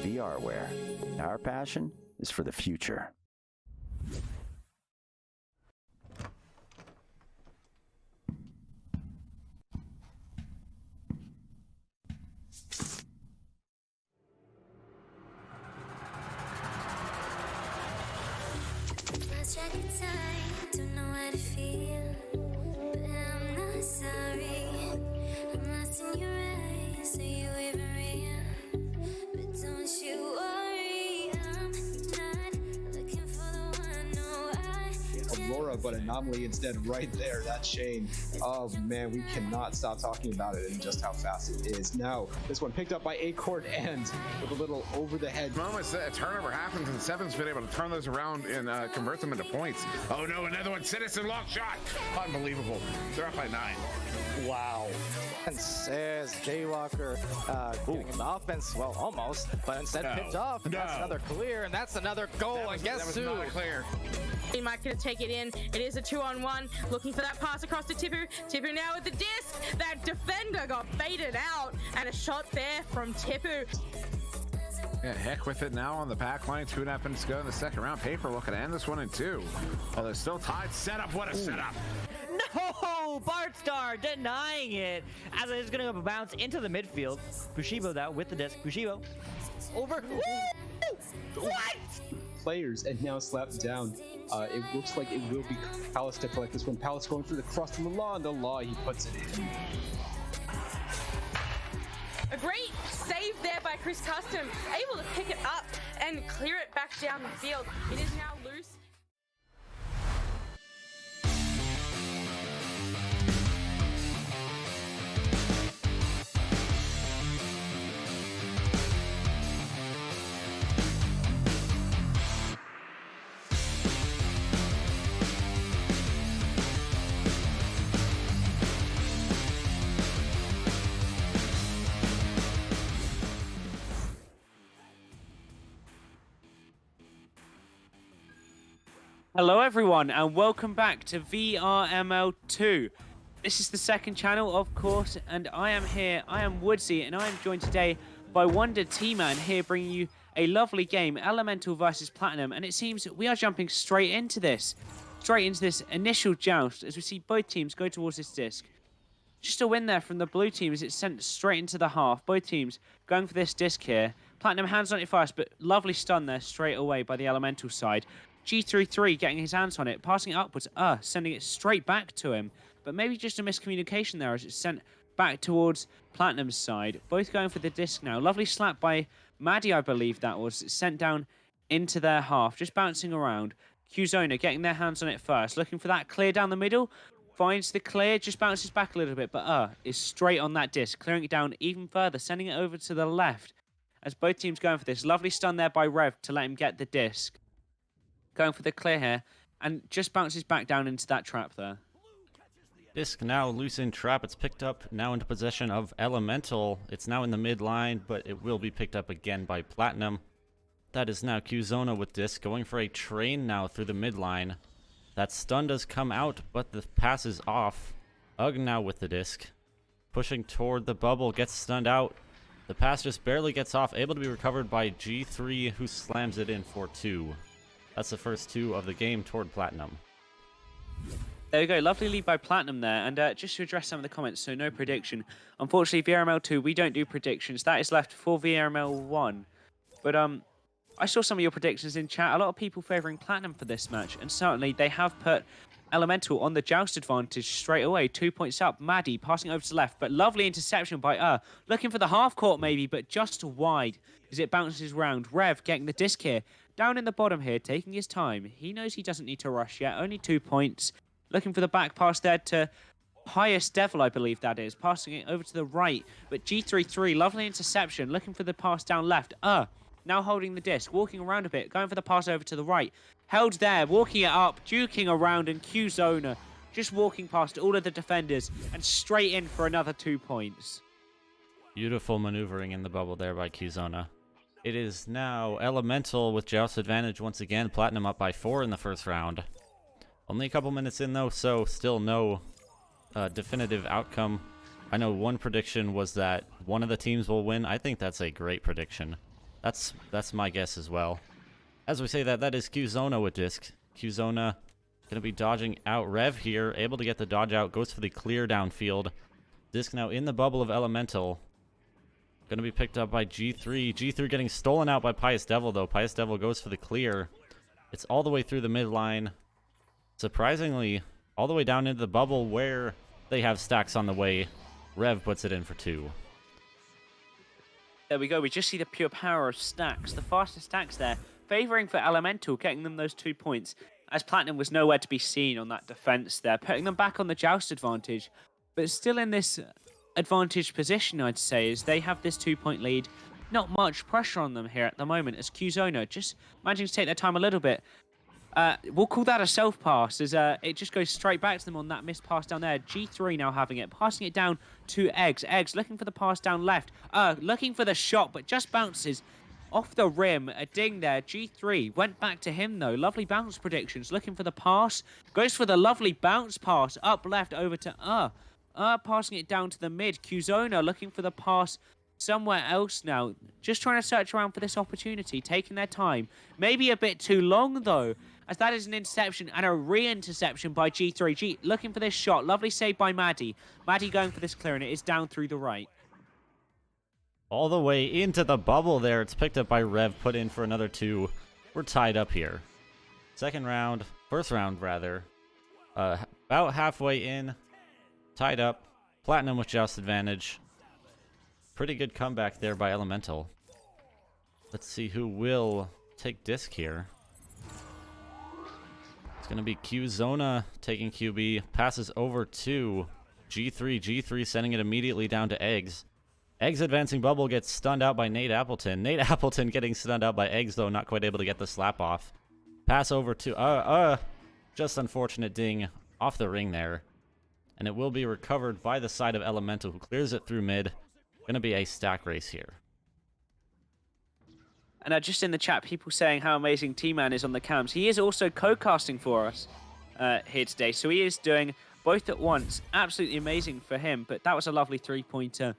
VRware. Our passion is for the future. But Anomaly instead right there. That's Shane. Oh man, we cannot stop talking about it and just how fast it is. Now, this one picked up by Acorn and with a little over the head. Moments a turnover happens and Seven's been able to turn those around and convert them into points. Oh no, another one. Citizen lock shot. Unbelievable. They're up by 9. Wow. And says Jaywalker getting in the offense, well, almost, but instead picked off, and that's another clear, and that's another goal, and guess who? Not clear. He might gonna take it in. It is a 2-on-1. Looking for that pass across to Tipu. Tipu now with the disc. That defender got baited out, and a shot there from Tipu. Yeah, heck with it now on the back line. 2.5 minutes to go in the second round. Paper looking to end this one in 2. Oh, they're still tied. Setup, what a setup. No! Bartstar denying it as it's going to bounce into the midfield. Bushibo now with the disc. Bushibo over. Woo! What? Players and now slapped down. It looks like it will be Palace to collect this one. Palace going through the cross to the law, and the law, he puts it in. A great save there by Chris Custom, able to pick it up and clear it back down the field. It is now loose. Hello everyone and welcome back to VRML 2. This is the second channel, of course, and I am here, I am Woodsy, and I am joined today by Wonder T-Man here bringing you a lovely game, Elemental versus Platinum, and it seems we are jumping straight into this initial joust as we see both teams go towards this disc. Just a win there from the blue team as it's sent straight into the half. Both teams going for this disc here. Platinum hands on it first, but lovely stun there straight away by the Elemental side. G33 getting his hands on it, passing it upwards, sending it straight back to him. But maybe just a miscommunication there as it's sent back towards Platinum's side. Both going for the disc now. Lovely slap by Maddie, I believe that was. It's sent down into their half, just bouncing around. Qzona getting their hands on it first, looking for that clear down the middle. Finds the clear, just bounces back a little bit, but is straight on that disc, clearing it down even further, sending it over to the left. As both teams going for this. Lovely stun there by Rev to let him get the disc. Going for the clear here, and just bounces back down into that trap there. Disc now loose in trap. It's picked up now into possession of Elemental. It's now in the mid line, but it will be picked up again by Platinum. That is now Qzona with disc, going for a train now through the mid line. That stun does come out, but the pass is off. Ugg now with the disc, pushing toward the bubble, gets stunned out. The pass just barely gets off, able to be recovered by G3, who slams it in for 2. That's the first 2 of the game toward Platinum. There we go, lovely lead by Platinum there, and just to address some of the comments, so no prediction. Unfortunately, VRML 2, we don't do predictions. That is left for VRML 1. But I saw some of your predictions in chat. A lot of people favouring Platinum for this match, and certainly they have put Elemental on the joust advantage straight away. 2 points up, Maddie passing over to the left, but lovely interception by looking for the half court maybe, but just wide as it bounces round. Rev getting the disc here. Down in the bottom here, taking his time. He knows he doesn't need to rush yet. Only 2 points. Looking for the back pass there to Highest Devil, I believe that is. Passing it over to the right. But G33, lovely interception. Looking for the pass down left. Now holding the disc. Walking around a bit. Going for the pass over to the right. Held there. Walking it up. Duking around. And Qzona just walking past all of the defenders. And straight in for another 2 points. Beautiful maneuvering in the bubble there by Qzona. It is now Elemental with joust advantage once again. Platinum up by 4 in the first round. Only a couple minutes in though, so still no definitive outcome. I know one prediction was that one of the teams will win. I think that's a great prediction. That's my guess as well. As we say that, that is Qzona with disc. Qzona going to be dodging out. Rev here, able to get the dodge out, goes for the clear downfield. Disc now in the bubble of Elemental. Going to be picked up by G3. G3 getting stolen out by Pious Devil, though. Pious Devil goes for the clear. It's all the way through the midline. Surprisingly, all the way down into the bubble where they have stacks on the way. Rev puts it in for 2. There we go. We just see the pure power of stacks. The fastest stacks there, favouring for Elemental, getting them those 2 points, as Platinum was nowhere to be seen on that defence there, putting them back on the joust advantage. But still in this advantage position, I'd say, as they have this 2 point lead. Not much pressure on them here at the moment, as Qzona just managing to take their time a little bit. We'll call that a self-pass, as it just goes straight back to them on that missed pass down there. G3 now having it, passing it down to Eggs. Eggs looking for the pass down left. Looking for the shot, but just bounces off the rim. A ding there. G3 went back to him, though. Lovely bounce predictions. Looking for the pass. Goes for the lovely bounce pass. Up left over to passing it down to the mid. Qzona looking for the pass somewhere else now. Just trying to search around for this opportunity. Taking their time. Maybe a bit too long, though, as that is an interception and a re-interception by G3. Looking for this shot. Lovely save by Maddie. Maddie going for this clear, and it is down through the right. All the way into the bubble there. It's picked up by Rev, put in for another 2. We're tied up here. First round rather. About halfway in. Tied up. Platinum with Joust advantage. Pretty good comeback there by Elemental. Let's see who will take disc here. It's going to be Qzona taking QB. Passes over to G3. G3 sending it immediately down to Eggs. Eggs advancing bubble gets stunned out by Nate Appleton. Nate Appleton getting stunned out by Eggs, though, not quite able to get the slap off. Pass over to, just unfortunate ding off the ring there. And it will be recovered by the side of Elemental, who clears it through mid. Gonna be a stack race here. And just in the chat, people saying how amazing T-Man is on the cams. He is also co-casting for us here today, so he is doing both at once. Absolutely amazing for him, but that was a lovely 3-pointer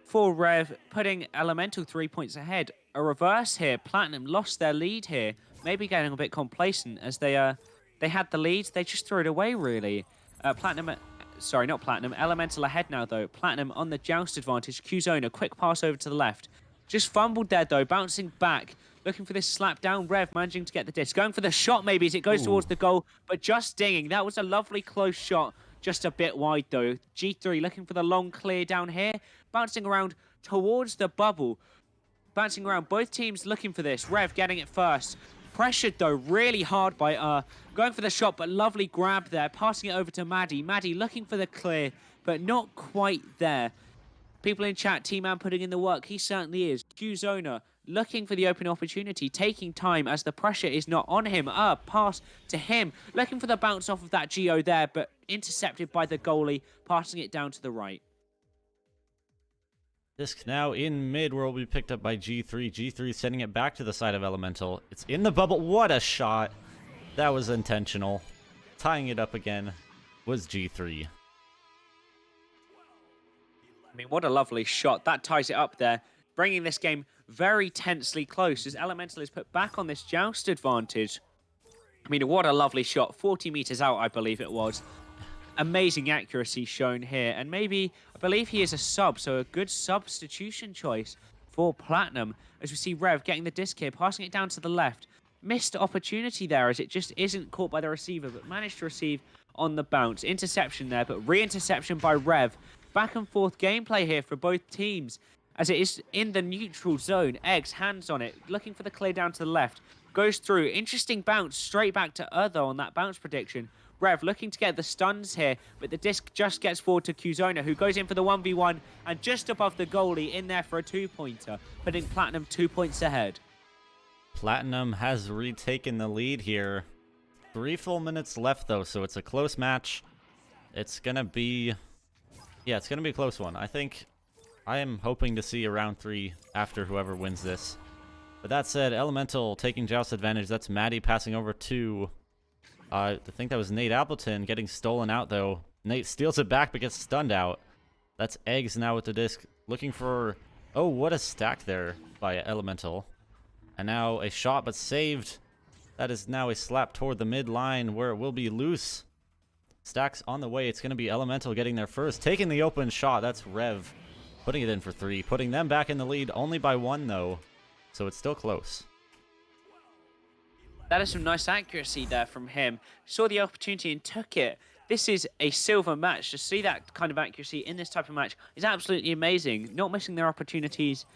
for Rev, putting Elemental 3 points ahead. A reverse here. Platinum lost their lead here. Maybe getting a bit complacent as they had the lead. They just threw it away, really. Sorry, not Platinum. Elemental ahead now, though. Platinum on the Joust advantage. Qzona, quick pass over to the left. Just fumbled there, though. Bouncing back. Looking for this slap down. Rev managing to get the disc. Going for the shot, maybe, as it goes towards the goal, but just dinging. That was a lovely close shot. Just a bit wide, though. G3 looking for the long clear down here. Bouncing around towards the bubble. Bouncing around. Both teams looking for this. Rev getting it first. Pressured, though, really hard by going for the shot, but lovely grab there. Passing it over to Maddie. Maddie looking for the clear, but not quite there. People in chat, T-Man putting in the work. He certainly is. Qzona looking for the open opportunity, taking time as the pressure is not on him. Pass to him. Looking for the bounce off of that Geo there, but intercepted by the goalie, passing it down to the right. Disc now in mid, where will be picked up by G3. G3 sending it back to the side of Elemental. It's in the bubble. What a shot. That was intentional. Tying it up again was G3. I mean, what a lovely shot. That ties it up there, bringing this game very tensely close as Elemental is put back on this Joust advantage. I mean, what a lovely shot. 40 meters out, I believe it was. Amazing accuracy shown here. And maybe, I believe he is a sub, so a good substitution choice for Platinum. As we see Rev getting the disc here, passing it down to the left. Missed opportunity there as it just isn't caught by the receiver, but managed to receive on the bounce. Interception there, but re-interception by Rev. Back and forth gameplay here for both teams as it is in the neutral zone. Eggs, hands on it, looking for the clear down to the left. Goes through. Interesting bounce straight back to Urtho on that bounce prediction. Rev looking to get the stuns here, but the disc just gets forward to Qzona, who goes in for the 1v1 and just above the goalie in there for a 2-pointer, putting Platinum 2 points ahead. Platinum has retaken the lead here. 3 full minutes left, though, so it's a close match. It's going to be... Yeah, it's going to be a close one. I am hoping to see a round 3 after whoever wins this. But that said, Elemental taking Joust advantage. That's Maddie passing over to... I think that was Nate Appleton getting stolen out, though. Nate steals it back but gets stunned out. That's Eggs now with the disc. Looking for... Oh, what a stack there by Elemental. And now a shot but saved. That is now a slap toward the mid-line where it will be loose. Stacks on the way. It's going to be Elemental getting there first. Taking the open shot. That's Rev. Putting it in for 3. Putting them back in the lead only by 1, though. So it's still close. That is some nice accuracy there from him. Saw the opportunity and took it. This is a silver match. To see that kind of accuracy in this type of match is absolutely amazing. Not missing their opportunities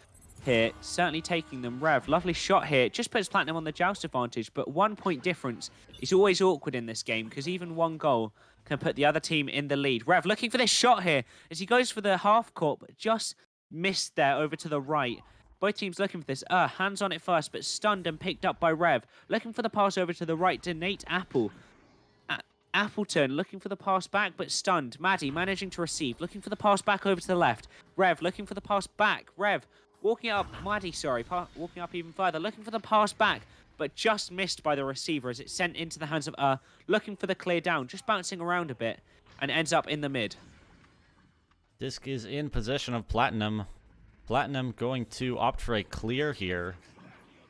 here. Certainly taking them. Rev, lovely shot here. It just puts Platinum on the Joust advantage, but 1 point difference is always awkward in this game because even one goal can put the other team in the lead. Rev looking for this shot here as he goes for the half court, but just missed there over to the right. Both teams looking for this. Hands on it first, but stunned and picked up by Rev. Looking for the pass over to the right to Nate Appleton looking for the pass back, but stunned. Maddie managing to receive. Looking for the pass back over to the left. Rev looking for the pass back. Rev Walking up, Maddie, sorry, walking up even further, looking for the pass back, but just missed by the receiver as it's sent into the hands of looking for the clear down, just bouncing around a bit, and ends up in the mid. Disc is in possession of Platinum. Platinum going to opt for a clear here.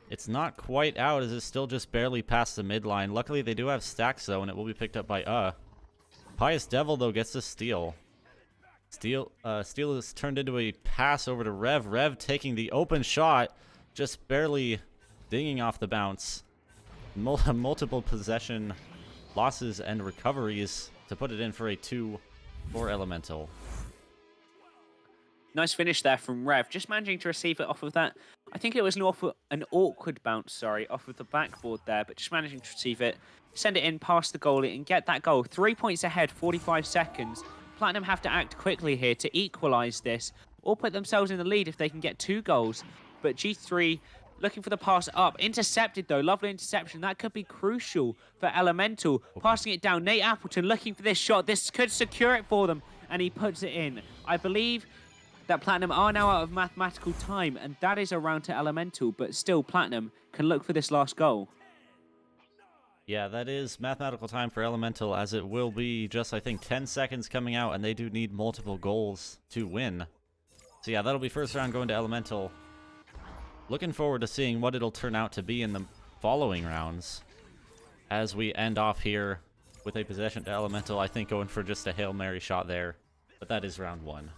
It's not quite out as it's still just barely past the midline. Luckily, they do have stacks, though, and it will be picked up by Pious Devil, though, gets the steal. Steal is turned into a pass over to Rev. Rev taking the open shot, just barely dinging off the bounce. Multiple possession losses and recoveries to put it in for a 2 for Elemental. Nice finish there from Rev, just managing to receive it off of that. I think it was an awkward bounce, sorry, off of the backboard there, but just managing to receive it, send it in past the goalie and get that goal. 3 points ahead, 45 seconds. Platinum have to act quickly here to equalize this or put themselves in the lead if they can get 2 goals. But G3 looking for the pass up. Intercepted, though. Lovely interception. That could be crucial for Elemental. Passing it down. Nate Appleton looking for this shot. This could secure it for them, and he puts it in. I believe that Platinum are now out of mathematical time, and that is a round to Elemental, but still Platinum can look for this last goal. Yeah, that is mathematical time for Elemental, as it will be just, I think, 10 seconds coming out, and they do need multiple goals to win. So yeah, that'll be first round going to Elemental. Looking forward to seeing what it'll turn out to be in the following rounds. As we end off here with a possession to Elemental, I think going for just a Hail Mary shot there. But that is round 1.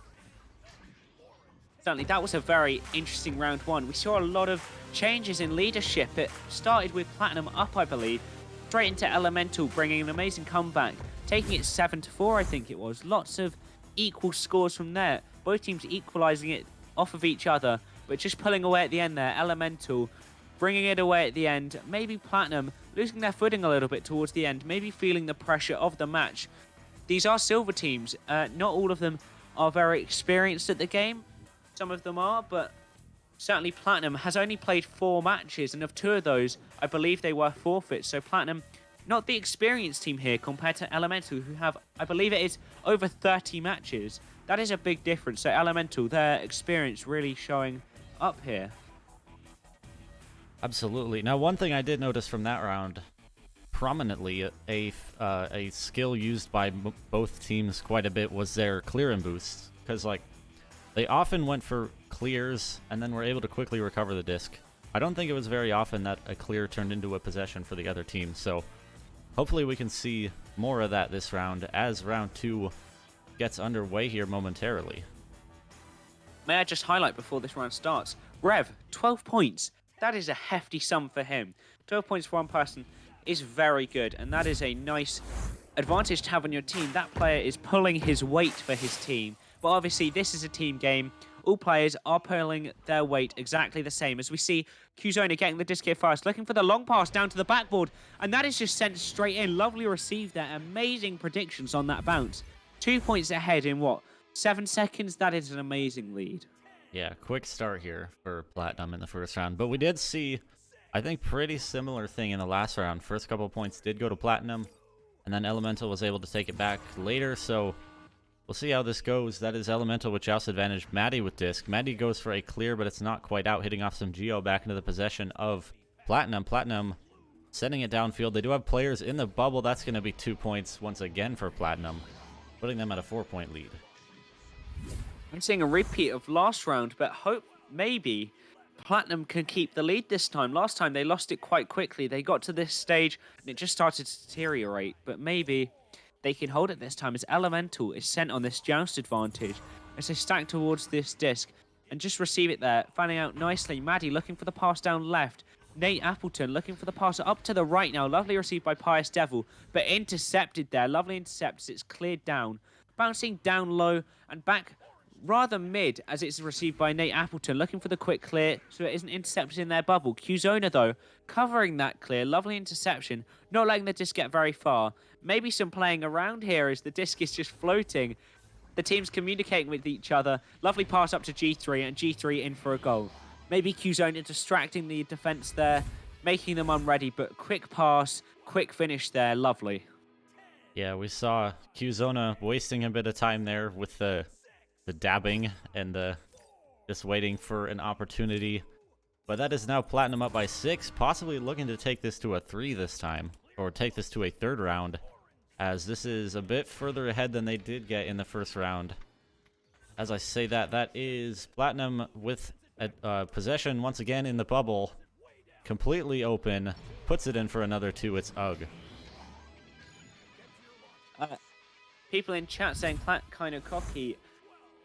Certainly, that was a very interesting round 1. We saw a lot of changes in leadership. It started with Platinum up, I believe, straight into Elemental, bringing an amazing comeback, taking it 7-4, I think it was. Lots of equal scores from there. Both teams equalizing it off of each other, but just pulling away at the end there. Elemental bringing it away at the end. Maybe Platinum losing their footing a little bit towards the end, maybe feeling the pressure of the match. These are silver teams. Not all of them are very experienced at the game. Some of them are, but certainly Platinum has only played 4 matches, and of 2 of those, I believe they were forfeits. So Platinum, not the experienced team here compared to Elemental, who have, I believe it is, over 30 matches. That is a big difference. So Elemental, their experience really showing up here. Absolutely. Now, one thing I did notice from that round, prominently, a skill used by both teams quite a bit was their clear and boost. Because, like, they often went for clears and then were able to quickly recover the disc. I don't think it was very often that a clear turned into a possession for the other team, so hopefully we can see more of that this round as round 2 gets underway here momentarily. May I just highlight before this round starts, Rev, 12 points. That is a hefty sum for him. 12 points for one person is very good, and that is a nice advantage to have on your team. That player is pulling his weight for his team. But obviously, this is a team game. All players are pulling their weight exactly the same. As we see Qzona getting the disc here first, looking for the long pass down to the backboard. And that is just sent straight in. Lovely received there. Amazing predictions on that bounce. 2 points ahead in, 7 seconds? That is an amazing lead. Yeah, quick start here for Platinum in the first round. But we did see, I think, pretty similar thing in the last round. First couple of points did go to Platinum. And then Elemental was able to take it back later, so we'll see how this goes. That is Elemental with Joust advantage. Maddie with disc. Maddie goes for a clear, but it's not quite out, hitting off some Geo back into the possession of Platinum. Platinum sending it downfield. They do have players in the bubble. That's going to be 2 points once again for Platinum, putting them at a 4-point lead. I'm seeing a repeat of last round, but hope maybe Platinum can keep the lead this time. Last time they lost it quite quickly. They got to this stage and it just started to deteriorate, but maybe they can hold it this time as Elemental is sent on this Joust advantage as they stack towards this disc and just receive it there, fanning out nicely. Maddie looking for the pass down left. Nate Appleton looking for the pass up to the right now. Lovely received by Pious Devil, but intercepted there. Lovely intercepts. It's cleared down. Bouncing down low and back rather mid as it's received by Nate Appleton. Looking for the quick clear so it isn't intercepted in their bubble. Qzona, though, covering that clear. Lovely interception. Not letting the disc get very far. Maybe some playing around here as the disc is just floating. The team's communicating with each other. Lovely pass up to G3 and G3 in for a goal. Maybe Qzona distracting the defense there, making them unready, but quick pass, quick finish there. Lovely. Yeah, we saw Qzona wasting a bit of time there with the dabbing and the just waiting for an opportunity. But that is now Platinum up by 6, possibly looking to take this to a 3 this time, or take this to a third round, as this is a bit further ahead than they did get in the first round. As I say that, that is Platinum with possession once again in the bubble, completely open, puts it in for another 2. It's UG. People in chat saying Plat kind of cocky.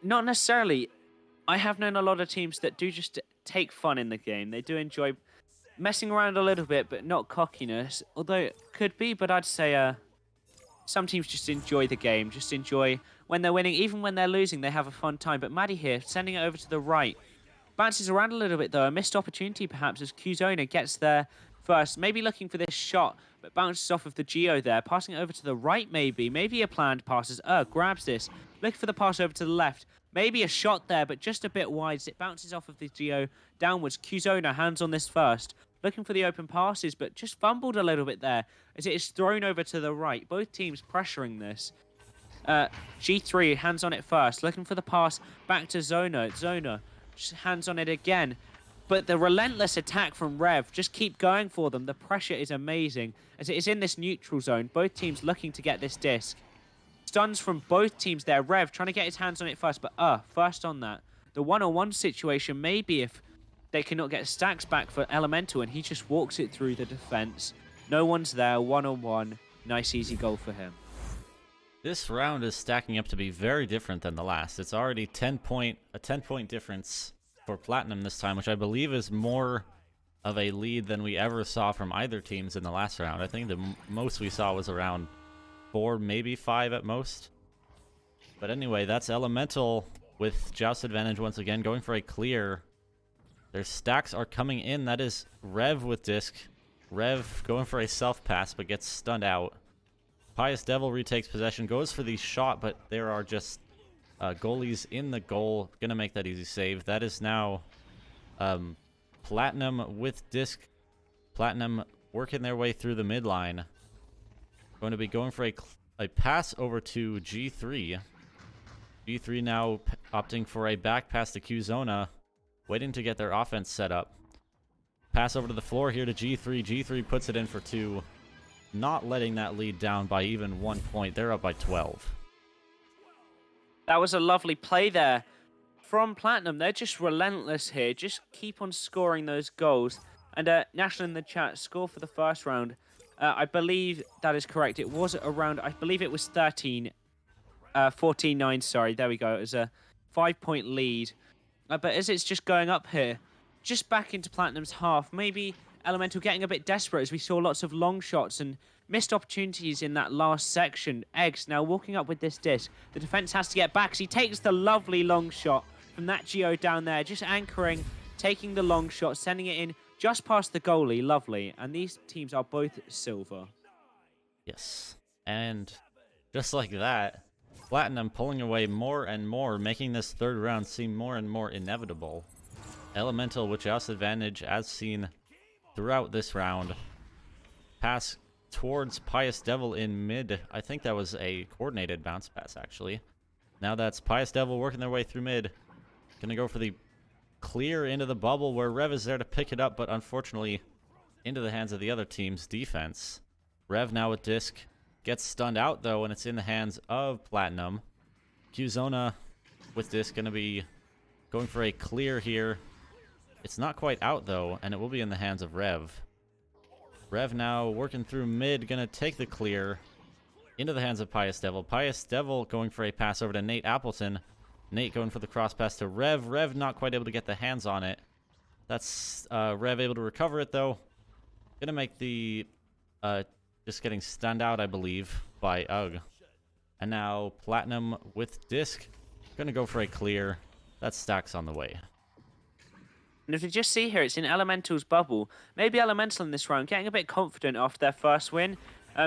Not necessarily. I have known a lot of teams that do just take fun in the game. They do enjoy messing around a little bit, but not cockiness. Although it could be, but I'd say some teams just enjoy the game, just enjoy when they're winning. Even when they're losing, they have a fun time. But Maddie here, sending it over to the right. Bounces around a little bit, though. A missed opportunity, perhaps, as Qzona gets there first. Maybe looking for this shot, but bounces off of the Geo there. Passing it over to the right, maybe. Maybe a planned pass as grabs this. Looking for the pass over to the left. Maybe a shot there, but just a bit wide. It bounces off of the Geo downwards. Qzona hands on this first. Looking for the open passes, but just fumbled a little bit there as it is thrown over to the right. Both teams pressuring this. G3 hands on it first. Looking for the pass back to Zona. Zona just hands on it again. But the relentless attack from Rev, just keep going for them. The pressure is amazing as it is in this neutral zone. Both teams looking to get this disc. Stuns from both teams there. Rev trying to get his hands on it first, but first on that. The one-on-one situation, maybe if they cannot get stacks back for Elemental and he just walks it through the defense. No one's there, one-on-one. Nice easy goal for him. This round is stacking up to be very different than the last. It's already a 10-point difference for Platinum this time, which I believe is more of a lead than we ever saw from either teams in the last round. I think the most we saw was around 4, maybe 5 at most. But anyway, that's Elemental with Joust advantage once again, going for a clear. Their stacks are coming in. That is Rev with disc. Rev going for a self-pass, but gets stunned out. Pious Devil retakes possession, goes for the shot, but there are just goalies in the goal. Gonna make that easy save. That is now Platinum with disc. Platinum working their way through the midline. Going to be going for a pass over to G3. G3 now opting for a back pass to Qzona, waiting to get their offense set up. Pass over to the floor here to G3. G3 puts it in for 2. Not letting that lead down by even 1 point. They're up by 12. That was a lovely play there from Platinum. They're just relentless here. Just keep on scoring those goals. And National in the chat, score for the first round. I believe that is correct. It was around, I believe it was 14-9, sorry. There we go. It was a 5-point lead. But as it's just going up here, just back into Platinum's half, maybe Elemental getting a bit desperate as we saw lots of long shots and missed opportunities in that last section. Eggs now walking up with this disc. The defense has to get back as he takes the lovely long shot from that Geo down there, just anchoring, taking the long shot, sending it in just past the goalie. Lovely. And these teams are both silver. Yes. And just like that, Platinum pulling away more and more, making this third round seem more and more inevitable. Elemental with Joust advantage as seen throughout this round. Pass towards Pious Devil in mid. I think that was a coordinated bounce pass, actually. Now that's Pious Devil working their way through mid. Gonna go for the clear into the bubble where Rev is there to pick it up, but unfortunately into the hands of the other team's defense. Rev now with disc. Gets stunned out, though, and it's in the hands of Platinum. Qzona with disc gonna be going for a clear here. It's not quite out, though, and it will be in the hands of Rev. Rev now working through mid, gonna take the clear into the hands of Pious Devil. Pious Devil going for a pass over to Nate Appleton. Nate going for the cross pass to Rev. Rev not quite able to get the hands on it. That's Rev able to recover it, though. Gonna make the just getting stunned out, I believe, by UG. And now Platinum with disc. Gonna go for a clear. That stacks on the way. And if you just see here, it's in Elemental's bubble. Maybe Elemental in this round getting a bit confident after their first win.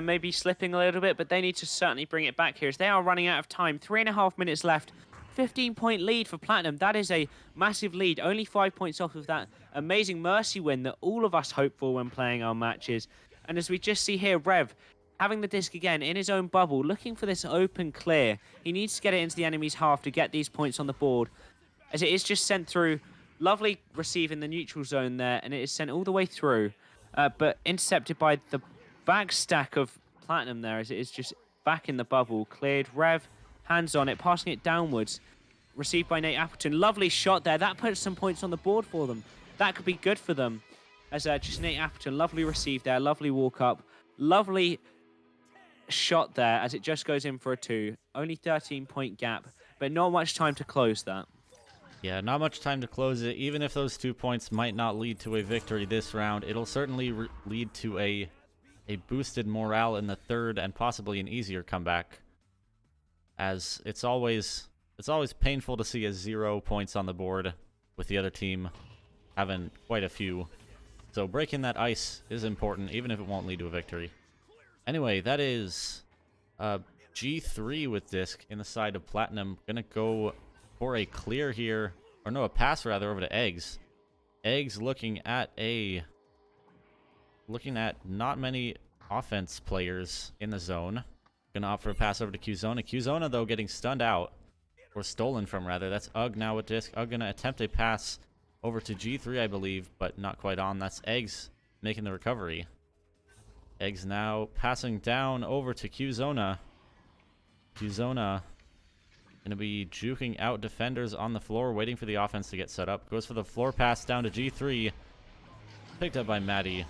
Maybe slipping a little bit, but they need to certainly bring it back here as they are running out of time. 3.5 minutes left. 15-point lead for Platinum. That is a massive lead. Only 5 points off of that amazing Mercy win that all of us hope for when playing our matches. And as we just see here, Rev having the disc again in his own bubble, looking for this open clear. He needs to get it into the enemy's half to get these points on the board. as it is just sent through. Lovely receive in the neutral zone there, and it is sent all the way through, but intercepted by the back stack of Platinum there, as it is just back in the bubble. Cleared. Rev, hands on it, passing it downwards. Received by Nate Appleton. Lovely shot there. That puts some points on the board for them. That could be good for them. As just Nate Appleton, lovely receive there, lovely walk up, lovely shot there as it just goes in for a 2. Only 13-point gap, but not much time to close that. Yeah, not much time to close it. Even if those 2 points might not lead to a victory this round, it'll certainly lead to a boosted morale in the third and possibly an easier comeback. As it's always painful to see a 0 points on the board with the other team having quite a few. So breaking that ice is important, even if it won't lead to a victory. Anyway, that is G3 with Disc in the side of Platinum. Gonna go for a clear here, or no, a pass rather, over to Eggs. Eggs looking at not many offense players in the zone. Gonna offer a pass over to Qzona. Qzona, though, getting stunned out, or stolen from, rather. That's Ugg now with Disc. Ugg gonna attempt a pass over to G3, I believe, but not quite on. That's Eggs making the recovery. Eggs now passing down over to Qzona. Qzona going to be juking out defenders on the floor, waiting for the offense to get set up. Goes for the floor pass down to G3. Picked up by Maddie.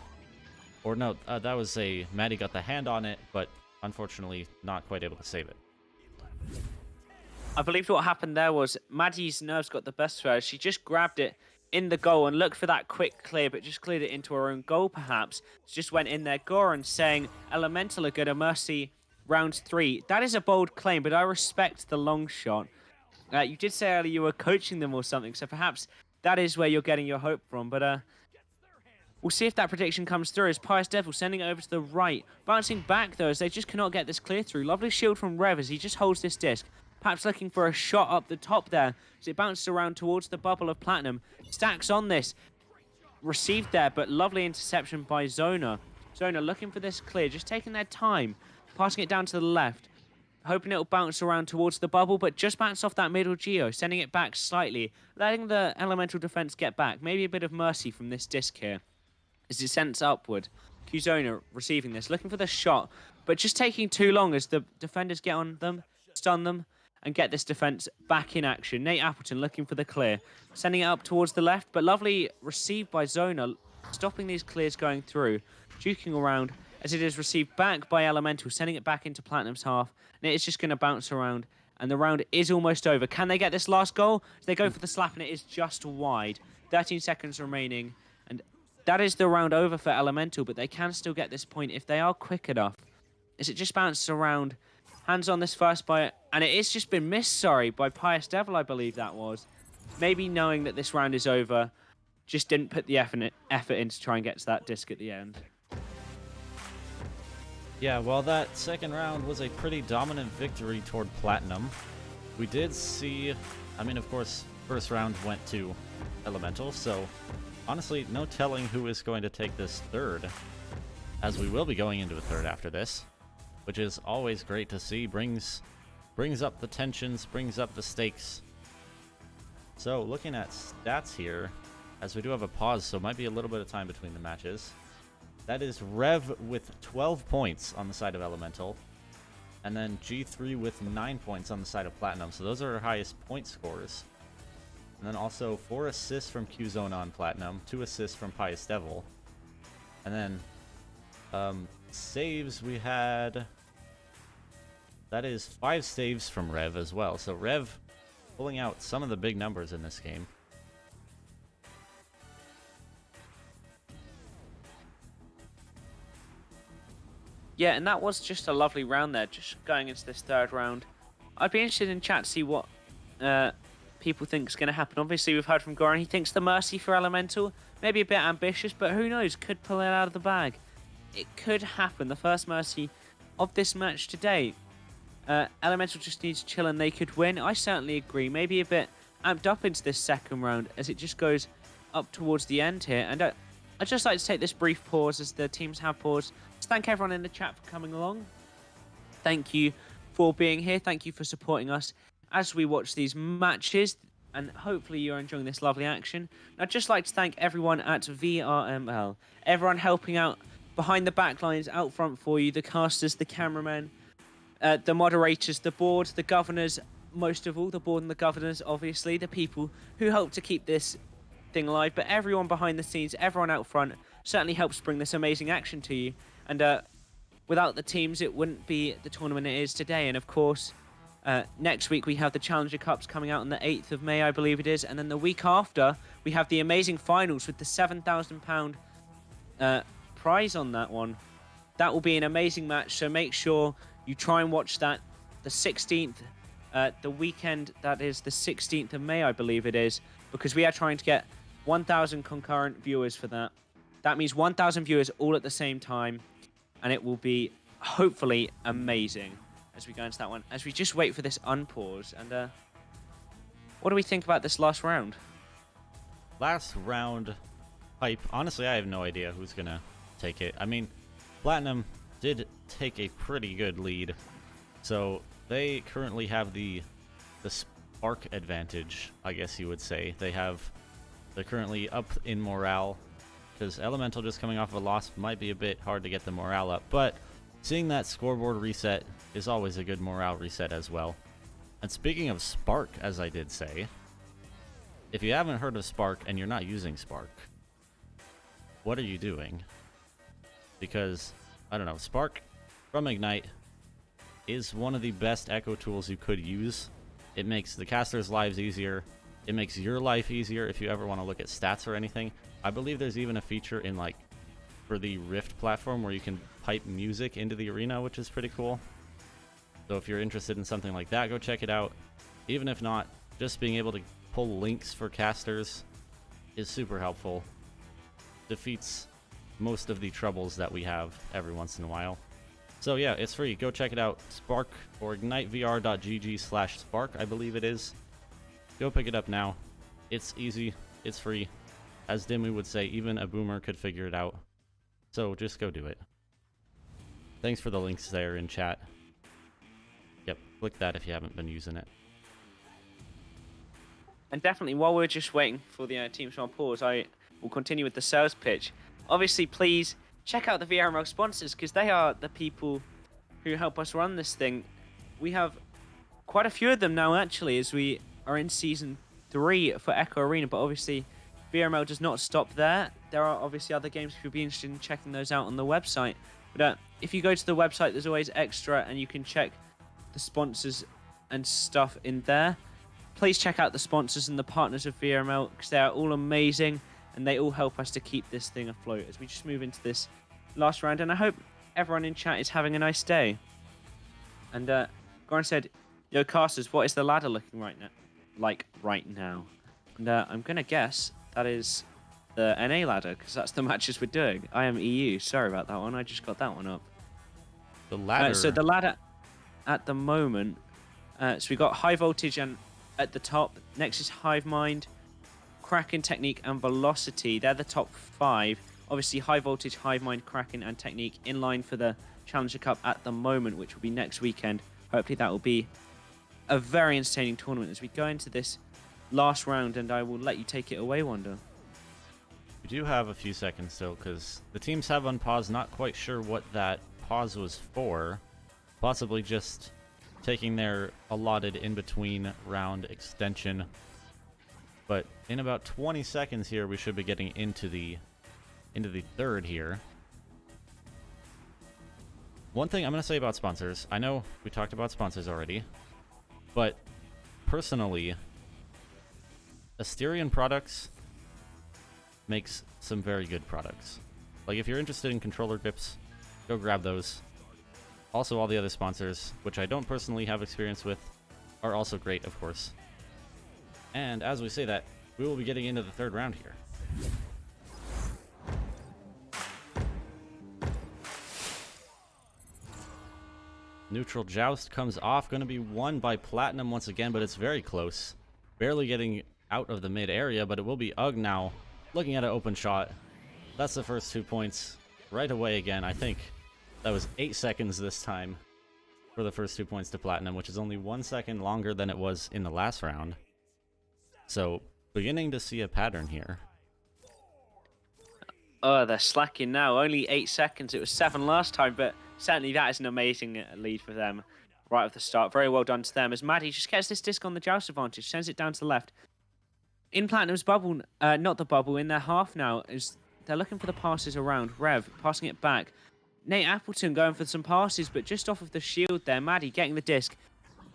Or no, that was Maddie got the hand on it, but unfortunately not quite able to save it. I believe what happened there was Maddie's nerves got the best of her. She just grabbed it in the goal and looked for that quick clear, but just cleared it into her own goal, perhaps. She just went in there. Goran saying Elemental are good at Mercy round 3. That is a bold claim, but I respect the long shot. You did say earlier you were coaching them or something, so perhaps that is where you're getting your hope from. But we'll see if that prediction comes through as Pious Devil sending it over to the right. Bouncing back, though, as they just cannot get this clear through. Lovely shield from Rev as he just holds this disc. Perhaps looking for a shot up the top there as it bounces around towards the bubble of Platinum. Stacks on this. Received there, but lovely interception by Zona. Zona looking for this clear, just taking their time. Passing it down to the left. Hoping it'll bounce around towards the bubble, but just bounced off that middle geo, sending it back slightly. Letting the elemental defense get back. Maybe a bit of mercy from this disc here. As it sends upward. Qzona receiving this, looking for the shot, but just taking too long as the defenders get on them, stun them, and get this defense back in action. Nate Appleton looking for the clear, sending it up towards the left, but lovely received by Zona, stopping these clears going through, juking around as it is received back by Elemental, sending it back into Platinum's half, and it is just going to bounce around, and the round is almost over. Can they get this last goal? They go for the slap, and it is just wide. 13 seconds remaining, and that is the round over for Elemental, but they can still get this point if they are quick enough. As it just bounces around, hands on this first by, and it has just been missed, by Pious Devil, I believe that was. Maybe knowing that this round is over, just didn't put the effort in to try and get to that disc at the end. Yeah, well, that second round was a pretty dominant victory toward Platinum. We did see, I mean, of course, first round went to Elemental, so honestly, no telling who is going to take this third, as we will be going into a third after this, which is always great to see. Brings up the tensions, brings up the stakes. So looking at stats here, as we do have a pause, so it might be a little bit of time between the matches. That is Rev with 12 points on the side of Elemental, and then G3 with 9 points on the side of Platinum. So those are our highest point scores. And then also 4 assists from Qzona on Platinum, 2 assists from Pious Devil. And then saves we had, that is 5 saves from Rev as well. So Rev pulling out some of the big numbers in this game. Yeah, and that was just a lovely round there, just going into this third round. I'd be interested in chat to see what people think is going to happen. Obviously, we've heard from Goran. He thinks the Mercy for Elemental, maybe a bit ambitious, but who knows, could pull it out of the bag. It could happen, the first Mercy of this match today. Elemental just needs to chill and they could win. I certainly agree. Maybe a bit amped up into this second round as it just goes up towards the end here. And I'd just like to take this brief pause as the teams have paused. Just thank everyone in the chat for coming along. Thank you for being here. Thank you for supporting us as we watch these matches. and hopefully you're enjoying this lovely action. And I'd just like to thank everyone at VRML, everyone helping out behind the back lines, out front for you, the casters, the cameramen, the moderators, the board, the governors, most of all, the board and the governors, obviously, the people who help to keep this thing alive, but everyone behind the scenes, everyone out front, certainly helps bring this amazing action to you. And without the teams, it wouldn't be the tournament it is today. And of course, next week we have the Challenger Cups coming out on the 8th of May, I believe it is. And then the week after, we have the amazing finals with the £7,000 prize on that one. That will be an amazing match, so make sure you try and watch that the 16th, the weekend that is the 16th of May, I believe it is, because we are trying to get 1,000 concurrent viewers for that. That means 1,000 viewers all at the same time, and it will be hopefully amazing as we go into that one. As we just wait for this unpause, and what do we think about this last round? Last round hype. Honestly, I have no idea who's gonna take it. I mean, Platinum did take a pretty good lead, so they currently have the spark advantage, I guess you would say. They're currently up in morale, because Elemental just coming off of a loss might be a bit hard to get the morale up, but seeing that scoreboard reset is always a good morale reset as well. And speaking of Spark, as I did say, if you haven't heard of Spark and you're not using Spark, what are you doing? Because, I don't know, Spark from Ignite is one of the best echo tools you could use. It makes the casters' lives easier. It makes your life easier if you ever want to look at stats or anything. I believe there's even a feature in, like, for the Rift platform where you can pipe music into the arena, which is pretty cool. So if you're interested in something like that, go check it out. Even if not, just being able to pull links for casters is super helpful. Defeats most of the troubles that we have every once in a while. So yeah, it's free. Go check it out. Spark, or ignitevr.gg/spark, I believe it is. Go pick it up now. It's easy. It's free. As Dimwi would say, even a boomer could figure it out. So just go do it. Thanks for the links there in chat. Yep, click that if you haven't been using it. And definitely, while we're just waiting for the teams to pause, I will continue with the sales pitch. Obviously, please check out the VRML sponsors, because they are the people who help us run this thing. We have quite a few of them now, actually, as we are in Season 3 for Echo Arena, but obviously VRML does not stop there. There are obviously other games if you'd be interested in checking those out on the website. But if you go to the website, there's always extra, and you can check the sponsors and stuff in there. Please check out the sponsors and the partners of VRML, because they are all amazing, and they all help us to keep this thing afloat as we just move into this last round. And I hope everyone in chat is having a nice day. And Goran said, "Yo, casters, what is the ladder looking right now?" And I'm gonna guess that is the NA ladder, because that's the matches we're doing. I am EU. Sorry about that one. I just got that one up. The ladder. So the ladder at the moment. So we got high voltage and at the top. Next is Hive Mind, Kraken, Technique, and Velocity. They're the top 5. Obviously, high voltage, Hive Mind, Kraken, and Technique in line for the Challenger Cup at the moment, which will be next weekend. Hopefully, that will be a very entertaining tournament as we go into this last round, and I will let you take it away, Wanda. We do have a few seconds still, because the teams have unpaused. Not quite sure what that pause was for. Possibly just taking their allotted in-between round extension. But in about 20 seconds here, we should be getting into the third here. One thing I'm going to say about sponsors. I know we talked about sponsors already, but personally, Asterion Products makes some very good products. Like, if you're interested in controller grips, go grab those. Also, all the other sponsors, which I don't personally have experience with, are also great, of course. And as we say that, we will be getting into the third round here. Neutral Joust comes off, going to be won by Platinum once again, but it's very close. Barely getting out of the mid area, but it will be Ugg now looking at an open shot. That's the first 2 points right away again. I think that was 8 seconds this time for the first 2 points to Platinum, which is only 1 second longer than it was in the last round. So, beginning to see a pattern here. Oh, they're slacking now. Only 8 seconds. It was 7 last time, but certainly that is an amazing lead for them right at the start. Very well done to them as Maddie just gets this disc on the joust advantage, sends it down to the left. In Platinum's bubble, not the bubble, in their half now, is they're looking for the passes around. Rev passing it back. Nate Appleton going for some passes, but just off of the shield there. Maddie getting the disc,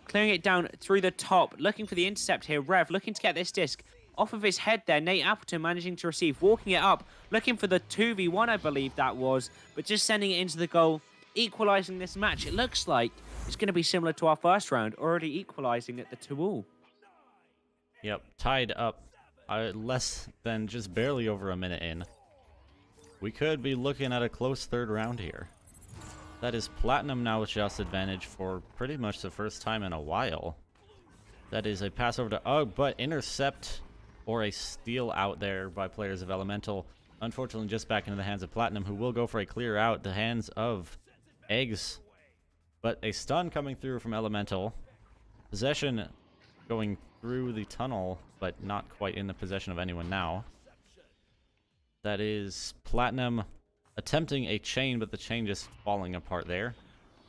clearing it down through the top, looking for the intercept here. Rev looking to get this disc off of his head there. Nate Appleton managing to receive, walking it up, looking for the 2v1, I believe that was, but just sending it into the goal, equalising this match. It looks like it's going to be similar to our first round, already equalising at the 2-all. Yep, tied up less than just barely over a minute in. We could be looking at a close third round here. That is Platinum now with just advantage for pretty much the first time in a while. That is a pass over to Ugg, but intercept or a steal out there by players of Elemental. Unfortunately, just back into the hands of Platinum, who will go for a clear out. The hands of Eggs, but a stun coming through from Elemental. Possession going through the tunnel, but not quite in the possession of anyone now. That is Platinum attempting a chain, but the chain just falling apart there.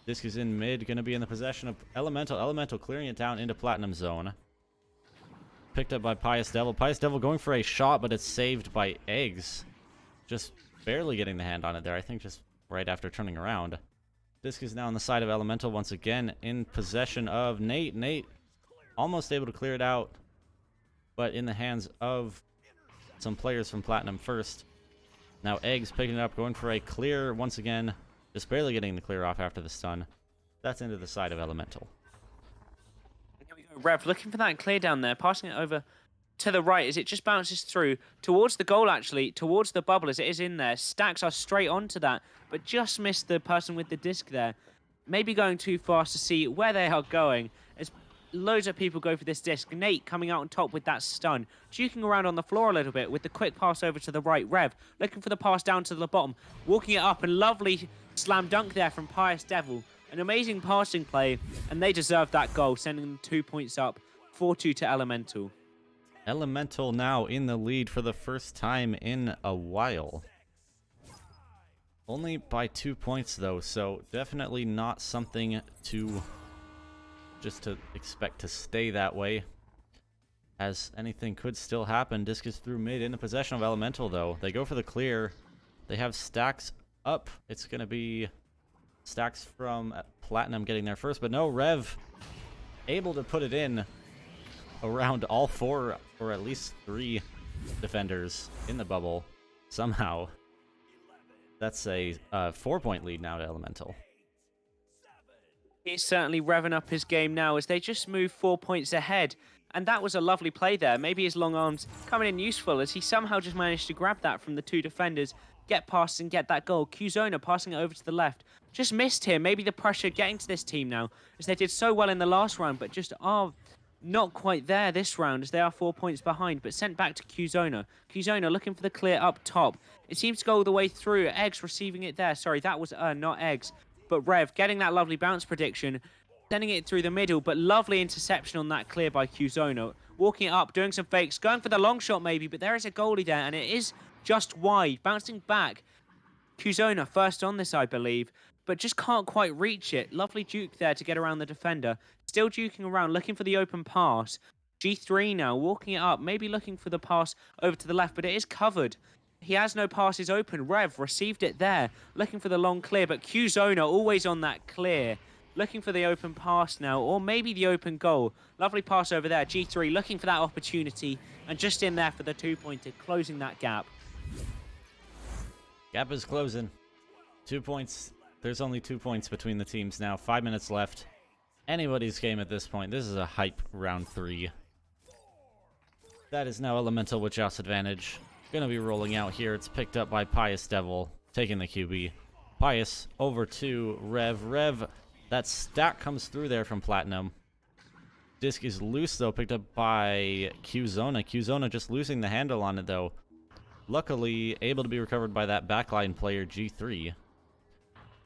Disc is in mid, going to be in the possession of Elemental. Elemental clearing it down into Platinum zone. Picked up by Pious Devil. Pious Devil going for a shot, but it's saved by Eggs. Just barely getting the hand on it there, I think just right after turning around. Disc is now on the side of Elemental once again, in possession of Nate. Nate almost able to clear it out, but in the hands of some players from Platinum first. Now Eggs picking it up, going for a clear once again, just barely getting the clear off after the stun. That's into the side of Elemental. Here we go. Rev looking for that clear down there, passing it over to the right as it just bounces through towards the goal, actually, towards the bubble as it is in there. Stacks are straight onto that, but just missed the person with the disc there. Maybe going too fast to see where they are going as loads of people go for this disc. Nate coming out on top with that stun, juking around on the floor a little bit with the quick pass over to the right. Rev looking for the pass down to the bottom, walking it up, and lovely slam dunk there from Pious Devil. An amazing passing play, and they deserve that goal, sending them 2 points up, 4-2 to Elemental. Elemental now in the lead for the first time in a while. Only by 2 points though, so definitely not something to expect to stay that way, as anything could still happen. Disc is through mid, in the possession of Elemental though. They go for the clear. They have stacks up. It's going to be stacks from Platinum getting there first, but no, Rev able to put it in around all 4 or at least 3 defenders in the bubble somehow. That's a 4-point lead now to Elemental. He's certainly revving up his game now as they just move 4 points ahead. And that was a lovely play there. Maybe his long arms coming in useful as he somehow just managed to grab that from the 2 defenders, get past and get that goal. Qzona passing it over to the left. Just missed here. Maybe the pressure getting to this team now as they did so well in the last round, but just are not quite there this round as they are 4 points behind, but sent back to Qzona. Qzona looking for the clear up top. It seems to go all the way through. Eggs receiving it there. Sorry, that was not Eggs, but Rev getting that lovely bounce prediction, sending it through the middle, but lovely interception on that clear by Qzona. Walking it up, doing some fakes, going for the long shot maybe, but there is a goalie there, and it is just wide. Bouncing back. Qzona first on this, I believe, but just can't quite reach it. Lovely juke there to get around the defender. Still juking around, looking for the open pass. G3 now, walking it up, maybe looking for the pass over to the left, but it is covered. He has no passes open. Rev received it there, looking for the long clear, but Qzona always on that clear. Looking for the open pass now, or maybe the open goal. Lovely pass over there. G3 looking for that opportunity, and just in there for the 2-pointer, closing that gap. Gap is closing. 2 points. There's only 2 points between the teams now. 5 minutes left. Anybody's game at this point. This is a hype round 3. That is now Elemental with Joust advantage. Gonna be rolling out here. It's picked up by Pious Devil, taking the QB. Pious over to Rev. Rev, that stack comes through there from Platinum. Disc is loose though, picked up by Qzona. Qzona just losing the handle on it though. Luckily, able to be recovered by that backline player, G3.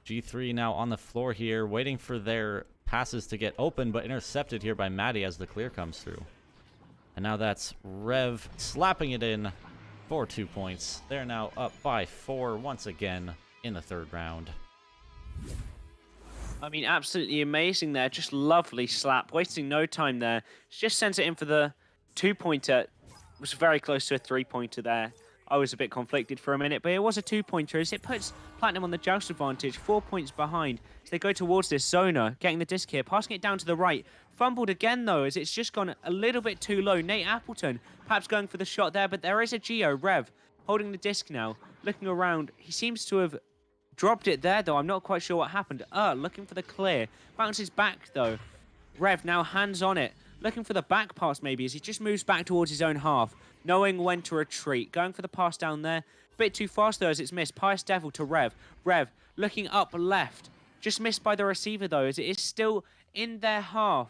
G3 now on the floor here, waiting for their passes to get open, but intercepted here by Maddie as the clear comes through. And now that's Rev slapping it in for 2 points. They're now up by 4 once again in the third round. I mean, absolutely amazing there. Just lovely slap. Wasting no time there. Just sent it in for the 2-pointer. Was very close to a 3-pointer there. I was a bit conflicted for a minute, but it was a 2-pointer as it puts Platinum on the joust advantage, 4 points behind. As they go towards this Zona, getting the disc here, passing it down to the right. Fumbled again, though, as it's just gone a little bit too low. Nate Appleton perhaps going for the shot there, but there is a Geo, Rev, holding the disc now. Looking around, he seems to have dropped it there, though. I'm not quite sure what happened. Looking for the clear. Bounces back, though. Rev now hands on it. Looking for the back pass, maybe, as he just moves back towards his own half. Knowing when to retreat. Going for the pass down there. Bit too fast, though, as it's missed. Pious Devil to Rev. Rev looking up left. Just missed by the receiver, though, as it is still in their half.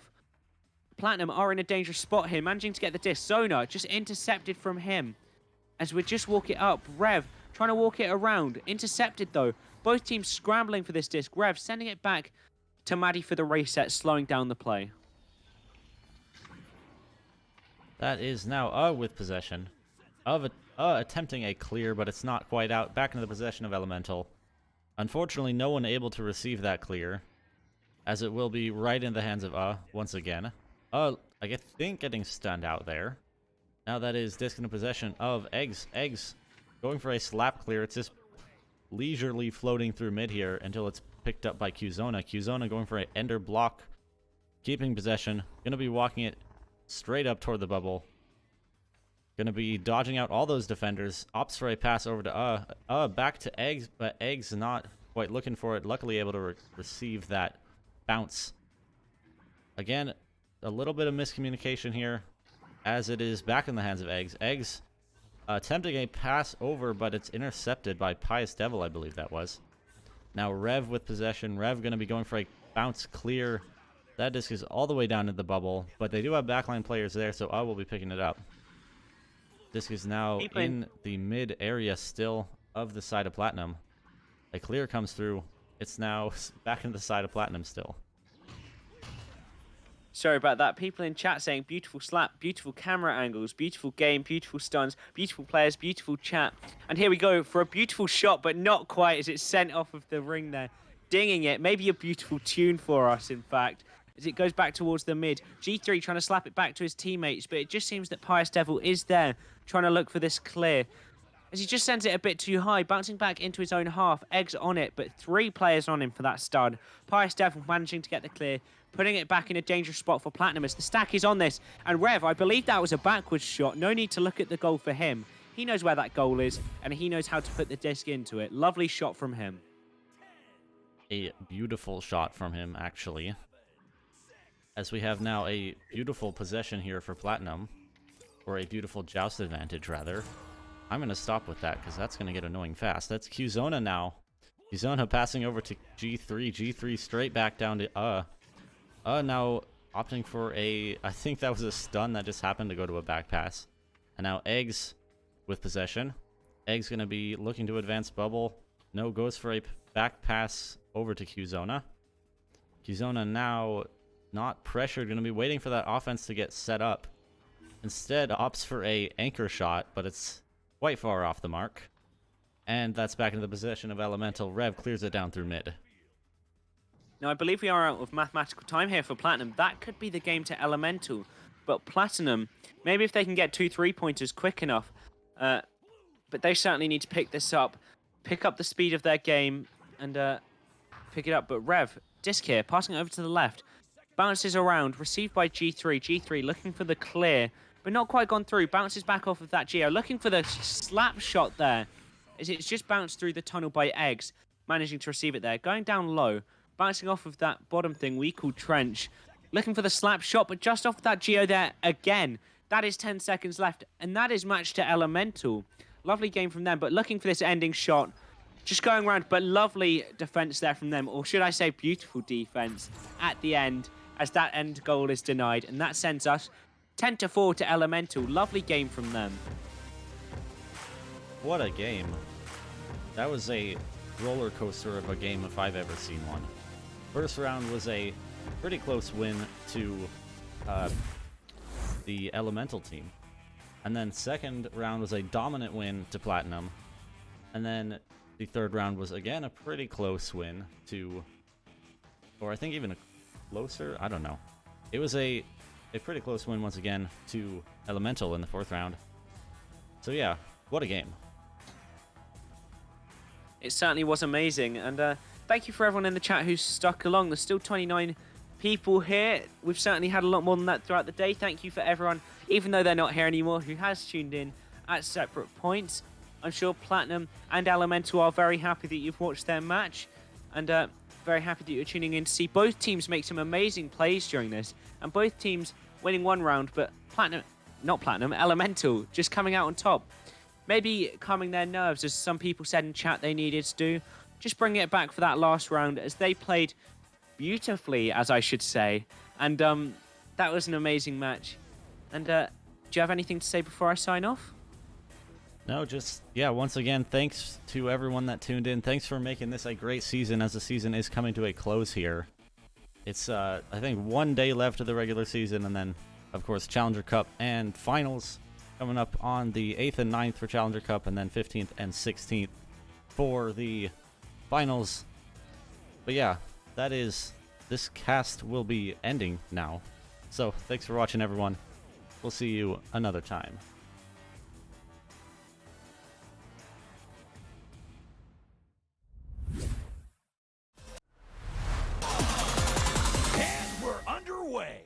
Platinum are in a dangerous spot here. Managing to get the disc. Zona just intercepted from him. As we just walk it up. Rev trying to walk it around. Intercepted, though. Both teams scrambling for this disc. Rev sending it back to Maddie for the reset, slowing down the play. That is now with possession of attempting a clear, but it's not quite out. Back into the possession of Elemental. Unfortunately, no one able to receive that clear, as it will be right in the hands of once again. I think getting stunned out there. Now that is disc into possession of Eggs. Eggs going for a slap clear. It's just leisurely floating through mid here until it's picked up by Qzona. Qzona going for an ender block, keeping possession. Going to be walking it straight up toward the bubble. Going to be dodging out all those defenders. Opts for a pass over to back to Eggs, but Eggs not quite looking for it. Luckily able to receive that bounce. Again, a little bit of miscommunication here, as it is back in the hands of Eggs. Eggs attempting a pass over, but it's intercepted by Pious Devil, I believe that was. Now Rev with possession. Rev going to be going for a bounce clear. That disc is all the way down in the bubble, but they do have backline players there, so I will be picking it up. Disc is now in the mid area still of the side of Platinum. A clear comes through. It's now back in the side of Platinum still. Sorry about that. People in chat saying beautiful slap, beautiful camera angles, beautiful game, beautiful stuns, beautiful players, beautiful chat. And here we go for a beautiful shot, but not quite, as it's sent off of the ring there. Dinging it. Maybe a beautiful tune for us, in fact, as it goes back towards the mid. G3 trying to slap it back to his teammates, but it just seems that Pious Devil is there trying to look for this clear. As he just sends it a bit too high, bouncing back into his own half. Eggs on it, but 3 players on him for that stun. Pious Devil managing to get the clear, putting it back in a dangerous spot for Platinum as the stack is on this. And Rev, I believe that was a backwards shot. No need to look at the goal for him. He knows where that goal is, and he knows how to put the disc into it. Lovely shot from him. A beautiful shot from him, actually. As we have now a beautiful possession here for Platinum. Or a beautiful joust advantage, rather. I'm going to stop with that, because that's going to get annoying fast. That's Qzona now. Qzona passing over to G3. G3 straight back down to now opting for a... I think that was a stun that just happened to go to a back pass. And now Eggs with possession. Eggs going to be looking to advance bubble. No, goes for a back pass over to Qzona. Qzona now not pressured. Going to be waiting for that offense to get set up. Instead, opts for a anchor shot, but it's quite far off the mark. And that's back into the possession of Elemental. Rev clears it down through mid. Now, I believe we are out of mathematical time here for Platinum. That could be the game to Elemental. But Platinum, maybe if they can get 2 3-pointers quick enough. But they certainly need to pick this up. Pick up the speed of their game and pick it up. But Rev, disc here, passing it over to the left. Bounces around, received by G3. G3 looking for the clear, but not quite gone through. Bounces back off of that Geo. Looking for the slap shot there. As it's just bounced through the tunnel by Eggs. Managing to receive it there. Going down low. Bouncing off of that bottom thing we call trench. Looking for the slap shot, but just off that Geo there again. That is 10 seconds left, and that is matched to Elemental. Lovely game from them, but looking for this ending shot. Just going around, but lovely defense there from them. Or should I say beautiful defense at the end, as that end goal is denied. And that sends us 10-4 to Elemental. Lovely game from them. What a game. That was a roller coaster of a game if I've ever seen one. First round was a pretty close win to the Elemental team. And then second round was a dominant win to Platinum. And then the third round was again a pretty close win to, or I think even a closer, I don't know. It was a pretty close win once again to Elemental in the fourth round. So yeah, what a game. It certainly was amazing, and thank you for everyone in the chat who's stuck along. There's still 29 people here. We've certainly had a lot more than that throughout the day. Thank you for everyone, even though they're not here anymore, who has tuned in at separate points. I'm sure Platinum and Elemental are very happy that you've watched their match, and very happy that you're tuning in to see both teams make some amazing plays during this, and both teams winning one round, but Elemental just coming out on top. Maybe calming their nerves, as some people said in chat they needed to do. Just bring it back for that last round, as they played beautifully, as I should say. And that was an amazing match. And do you have anything to say before I sign off? No, just, yeah, once again, thanks to everyone that tuned in. Thanks for making this a great season, as the season is coming to a close here. It's, I think, 1 day left of the regular season, and then, of course, Challenger Cup and Finals coming up on the 8th and 9th for Challenger Cup, and then 15th and 16th for the Finals. But yeah, this cast will be ending now. So thanks for watching, everyone. We'll see you another time. And we're underway.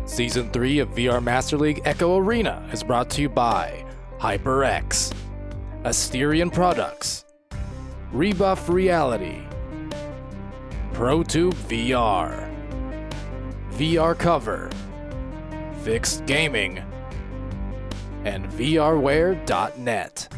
Season 3 of VR Master League Echo Arena is brought to you by HyperX, Asterion Products, Rebuff Reality, ProTube VR, VR Cover, Fixed Gaming, and VRware.net.